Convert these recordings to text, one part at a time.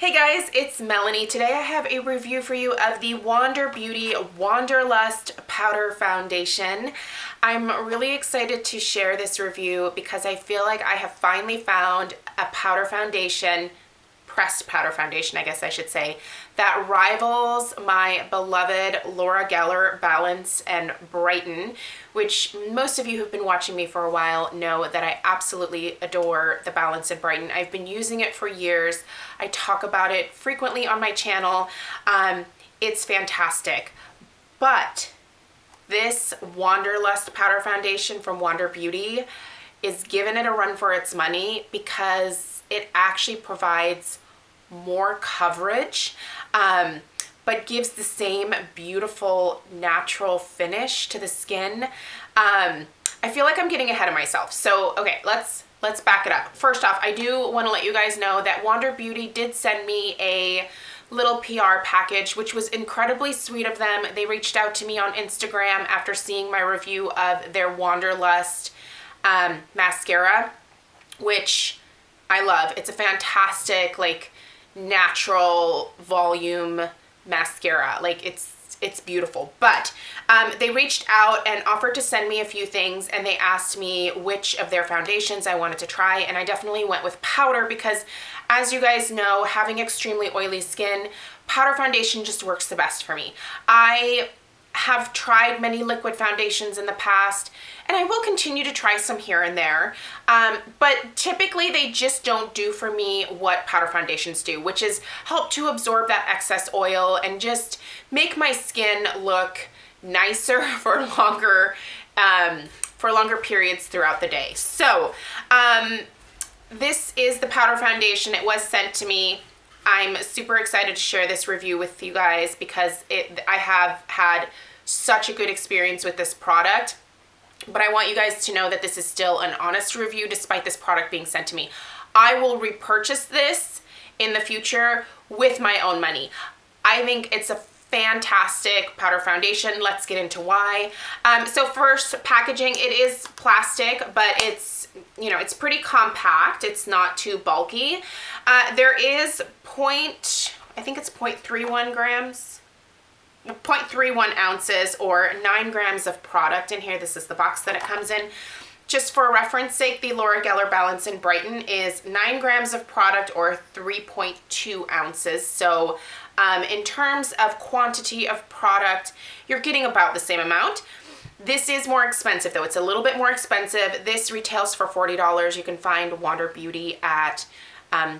Hey guys, it's Melanie. Today I have a review for you of the Wander Beauty Wanderlust Powder Foundation. I'm really excited to share this review because I feel like I have finally found a powder foundation, pressed powder foundation I guess I should say, that rivals my beloved Laura Geller Balance and Brighten, which most of you who've been watching me for a while know that I absolutely adore the Balance and Brighten. I've been using it for years. I talk about it frequently on my channel. It's fantastic. But this Wanderlust Powder Foundation from Wander Beauty is giving it a run for its money because it actually provides more coverage, but gives the same beautiful natural finish to the skin. I feel like I'm getting ahead of myself. So, okay, let's back it up. First off, I do want to let you guys know that Wander Beauty did send me a little PR package, which was incredibly sweet of them. They reached out to me on Instagram after seeing my review of their Wanderlust mascara, which I love. It's a fantastic, like, natural volume mascara. Like, it's beautiful. But they reached out and offered to send me a few things, and they asked me which of their foundations I wanted to try, and I definitely went with powder because, as you guys know, having extremely oily skin, powder foundation just works the best for me. I have tried many liquid foundations in the past, and I will continue to try some here and there, but typically they just don't do for me what powder foundations do, which is help to absorb that excess oil and just make my skin look nicer for longer periods throughout the day. So this is the powder foundation. It was sent to me. I'm super excited to share this review with you guys because I have had such a good experience with this product, but I want you guys to know that this is still an honest review despite this product being sent to me. I will repurchase this in the future with my own money. I think it's a fantastic powder foundation. Let's get into why. So first, packaging. It is plastic, but it's pretty compact. It's not too bulky. There is I think it's 0.31 grams, 0.31 ounces or 9 grams of product in here. This is the box that it comes in. Just for reference sake, the Laura Geller Balance and Brighten is 9 grams of product or 3.2 ounces. So in terms of quantity of product, you're getting about the same amount. This is more expensive though. It's a little bit more expensive. This retails for $40. You can find Wander Beauty at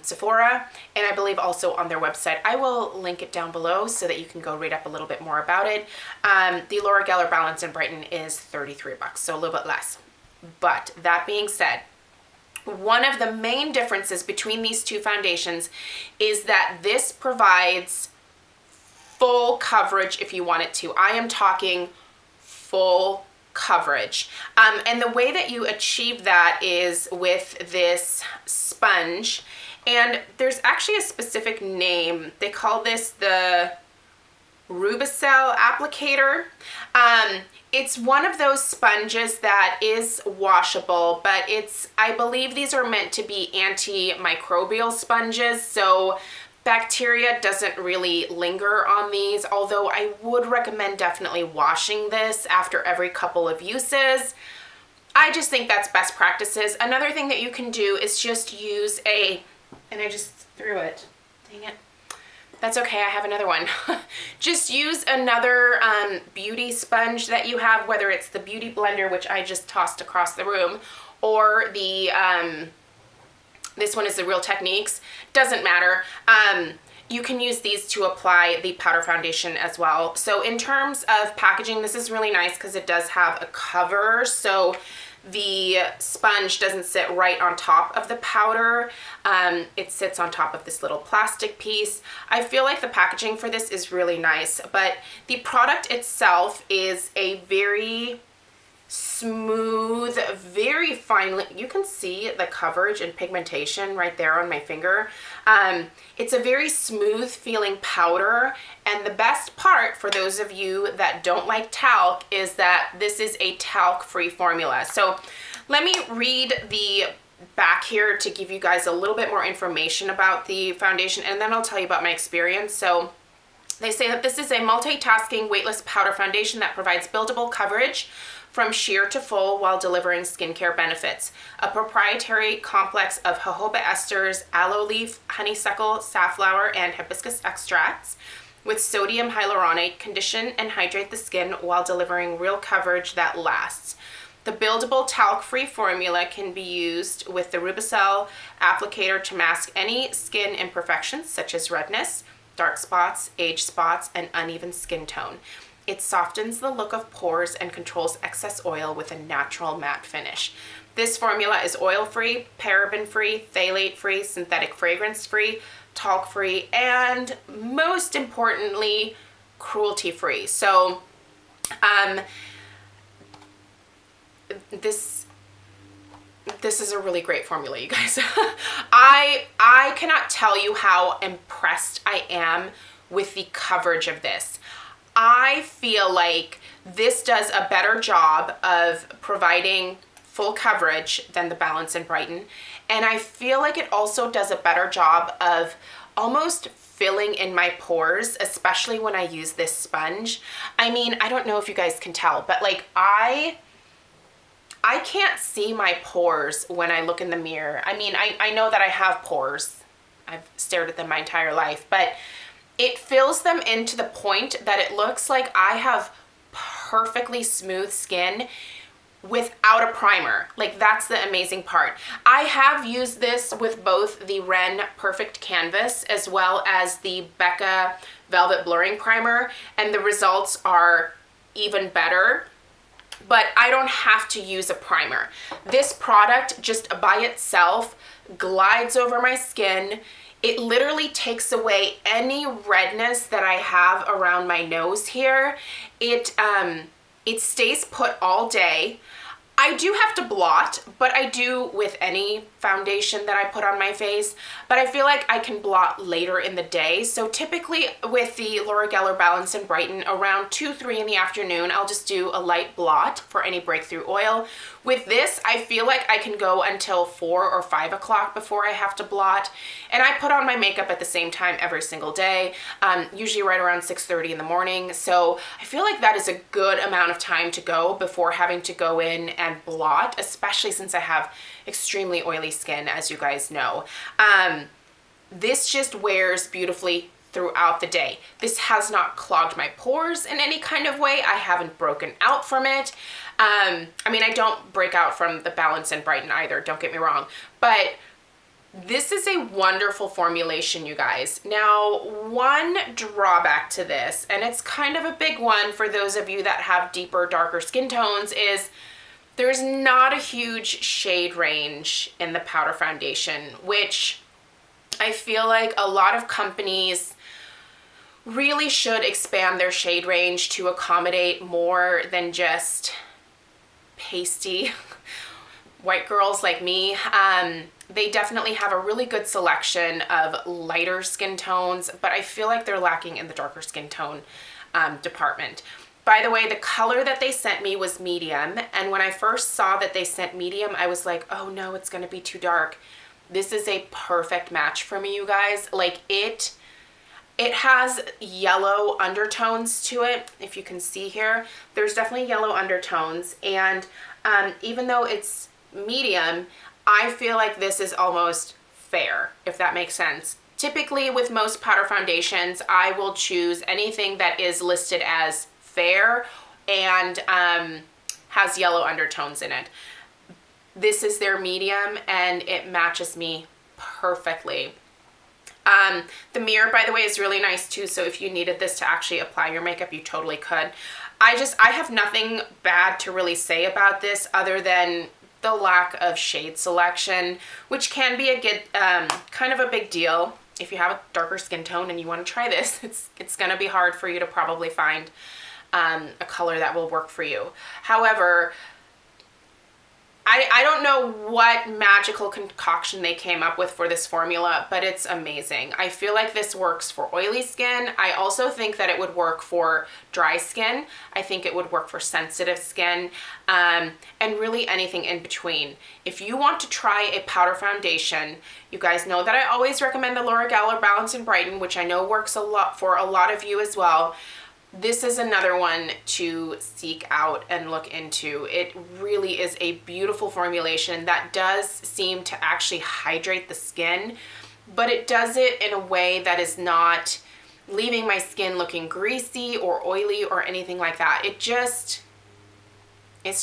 Sephora, and I believe also on their website. I will link it down below so that you can go read up a little bit more about it. The Laura Geller Balance and Brighten is $33, so a little bit less. But that being said, one of the main differences between these two foundations is that this provides full coverage if you want it to. I am talking full coverage. And the way that you achieve that is with this sponge. And there's actually a specific name. They call this the Rubicel applicator. It's one of those sponges that is washable, but I believe these are meant to be antimicrobial sponges, so bacteria doesn't really linger on these, although I would recommend definitely washing this after every couple of uses. I just think that's best practices. Another thing that you can do is just use and I just threw it. Dang it. That's okay, I have another one. Just use another beauty sponge that you have, whether it's the Beauty Blender, which I just tossed across the room, or the this one is the Real Techniques. Doesn't matter. You can use these to apply the powder foundation as well. So in terms of packaging, this is really nice because it does have a cover, so the sponge doesn't sit right on top of the powder. It sits on top of this little plastic piece. I feel like the packaging for this is really nice, but the product itself is a very smooth, very fine, you can see the coverage and pigmentation right there on my finger. It's a very smooth feeling powder, and the best part for those of you that don't like talc is that this is a talc free formula. So let me read the back here to give you guys a little bit more information about the foundation, and then I'll tell you about my experience. So they say that this is a multitasking weightless powder foundation that provides buildable coverage from sheer to full while delivering skincare benefits. A proprietary complex of jojoba esters, aloe leaf, honeysuckle, safflower, and hibiscus extracts with sodium hyaluronate condition and hydrate the skin while delivering real coverage that lasts. The buildable talc-free formula can be used with the Rubicel applicator to mask any skin imperfections such as redness, dark spots, age spots, and uneven skin tone. It softens the look of pores and controls excess oil with a natural matte finish. This formula is oil-free, paraben-free, phthalate-free, synthetic fragrance-free, talc-free, and most importantly, cruelty-free. So, this is a really great formula, you guys. I cannot tell you how impressed I am with the coverage of this. I feel like this does a better job of providing full coverage than the Balance and Brighten. And I feel like it also does a better job of almost filling in my pores, especially when I use this sponge. I mean, I don't know if you guys can tell, but like I can't see my pores when I look in the mirror. I mean, I know that I have pores. I've stared at them my entire life, but it fills them in to the point that it looks like I have perfectly smooth skin without a primer. Like, that's the amazing part. I have used this with both the Ren Perfect Canvas as well as the Becca Velvet Blurring Primer, and the results are even better. But I don't have to use a primer. This product just by itself glides over my skin. It literally takes away any redness that I have around my nose here. It stays put all day. I do have to blot, but I do with any foundation that I put on my face, but I feel like I can blot later in the day. So typically with the Laura Geller Balance and Brighten around 2-3 in the afternoon, I'll just do a light blot for any breakthrough oil. With this, I feel like I can go until 4 or 5 o'clock before I have to blot. And I put on my makeup at the same time every single day, usually right around 6:30 in the morning. So I feel like that is a good amount of time to go before having to go in and blot, especially since I have extremely oily skin, as you guys know. This just wears beautifully throughout the day. This has not clogged my pores in any kind of way. I haven't broken out from it. I mean, I don't break out from the Balance and Brighten either, don't get me wrong, but this is a wonderful formulation, you guys. Now, one drawback to this, and it's kind of a big one for those of you that have deeper, darker skin tones, is there's not a huge shade range in the powder foundation, which I feel like a lot of companies really should expand their shade range to accommodate more than just pasty white girls like me. They definitely have a really good selection of lighter skin tones, but I feel like they're lacking in the darker skin tone department. By the way, the color that they sent me was medium, and when I first saw that they sent medium, I was like, oh no, it's gonna be too dark. This is a perfect match for me, you guys. Like, it has yellow undertones to it. If you can see here, there's definitely yellow undertones, and even though it's medium, I feel like this is almost fair, if that makes sense. Typically with most powder foundations, I will choose anything that is listed as fair and has yellow undertones in it. This is their medium and it matches me perfectly. The mirror, by the way, is really nice too, so if you needed this to actually apply your makeup, you totally could. I have nothing bad to really say about this other than the lack of shade selection, which can be a good, kind of a big deal. If you have a darker skin tone and you want to try this, it's gonna be hard for you to probably find a color that will work for you. However, I don't know what magical concoction they came up with for this formula, but it's amazing. I feel like this works for oily skin. I also think that it would work for dry skin. I think it would work for sensitive skin, and really anything in between. If you want to try a powder foundation, you guys know that I always recommend the Laura Geller Balance and Brighten, which I know works a lot for a lot of you as well. This is another one to seek out and look into. It really is a beautiful formulation that does seem to actually hydrate the skin, but it does it in a way that is not leaving my skin looking greasy or oily or anything like that. It's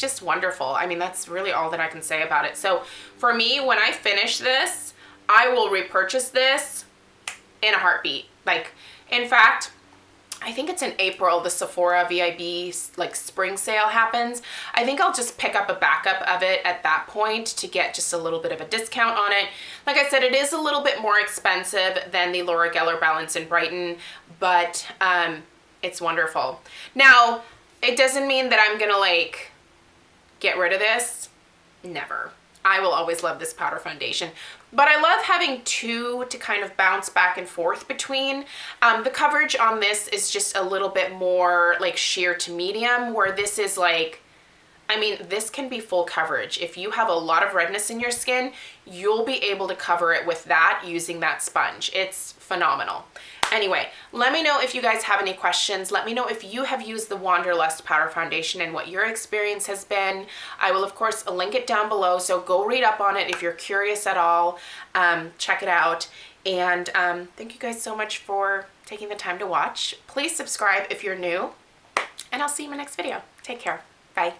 just wonderful. I mean, that's really all that I can say about it. So for me, when I finish this, I will repurchase this in a heartbeat. Like, in fact, I think it's in April, the Sephora VIB like spring sale happens. I think I'll just pick up a backup of it at that point to get just a little bit of a discount on it. Like I said, it is a little bit more expensive than the Laura Geller Balance and Brighten, but it's wonderful. Now, it doesn't mean that I'm gonna like get rid of this. Never. I will always love this powder foundation. But I love having two to kind of bounce back and forth between. The coverage on this is just a little bit more like sheer to medium, where this is like, I mean, this can be full coverage. If you have a lot of redness in your skin, you'll be able to cover it with that using that sponge. It's phenomenal. Anyway, let me know if you guys have any questions. Let me know if you have used the Wanderlust powder foundation and what your experience has been. I will, of course, link it down below, so go read up on it if you're curious at all. Check it out. And thank you guys so much for taking the time to watch. Please subscribe if you're new, and I'll see you in my next video. Take care. Bye.